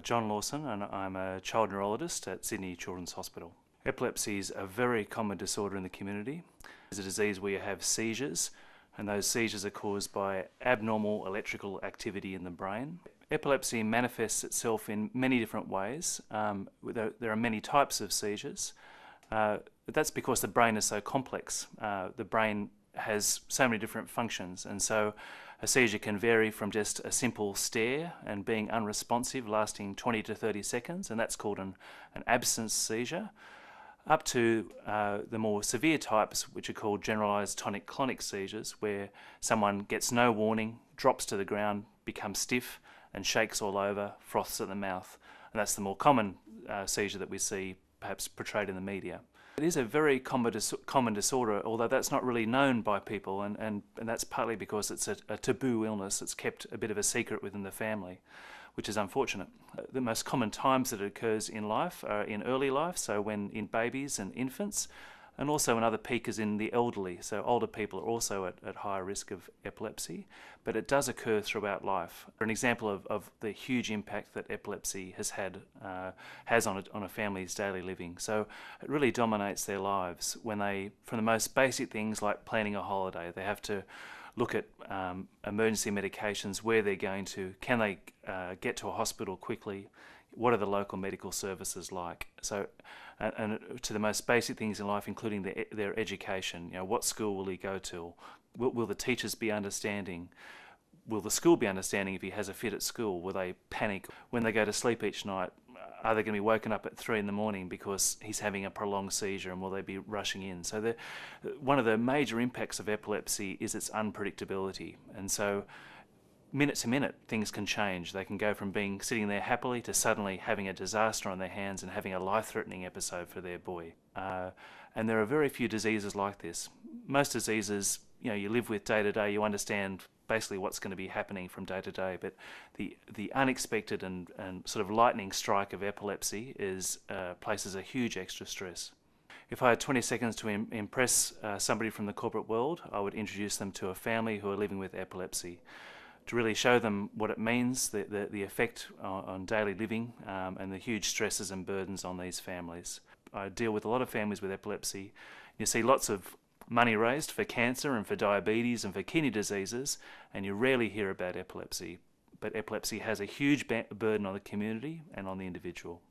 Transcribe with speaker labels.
Speaker 1: John Lawson, and I'm a child neurologist at Sydney Children's Hospital. Epilepsy is a very common disorder in the community. It's a disease where you have seizures, and those seizures are caused by abnormal electrical activity in the brain. Epilepsy manifests itself in many different ways. There are many types of seizures. That's because the brain is so complex. The brain has so many different functions, and so a seizure can vary from just a simple stare and being unresponsive lasting 20 to 30 seconds, and that's called an absence seizure, up to the more severe types, which are called generalized tonic-clonic seizures, where someone gets no warning, drops to the ground, becomes stiff and shakes all over, froths at the mouth. And that's the more common seizure that we see perhaps portrayed in the media. It is a very common disorder, although that's not really known by people, and that's partly because it's a taboo illness. It's kept a bit of a secret within the family, which is unfortunate. The most common times that it occurs in life are in early life, so when in babies and infants, and also another peak is in the elderly. So older people are also at higher risk of epilepsy, but it does occur throughout life. An example of the huge impact that epilepsy has on a family's daily living. So it really dominates their lives when they, from the most basic things like planning a holiday, they have to look at emergency medications, where they're going to, can they get to a hospital quickly, what are the local medical services like? So, and to the most basic things in life, including their education. You know, what school will he go to? Will the teachers be understanding? Will the school be understanding if he has a fit at school? Will they panic when they go to sleep each night? Are they going to be woken up at 3 in the morning because he's having a prolonged seizure, and will they be rushing in? So one of the major impacts of epilepsy is its unpredictability, and so minute to minute things can change. They can go from being sitting there happily to suddenly having a disaster on their hands and having a life-threatening episode for their boy. And there are very few diseases like this. Most diseases, you know, you live with day to day, you understand basically what's going to be happening from day to day, but the unexpected and sort of lightning strike of epilepsy places a huge extra stress. If I had 20 seconds to impress somebody from the corporate world, I would introduce them to a family who are living with epilepsy, to really show them what it means, the effect on daily living, and the huge stresses and burdens on these families. I deal with a lot of families with epilepsy. You see lots of money raised for cancer and for diabetes and for kidney diseases, and you rarely hear about epilepsy. But epilepsy has a huge burden on the community and on the individual.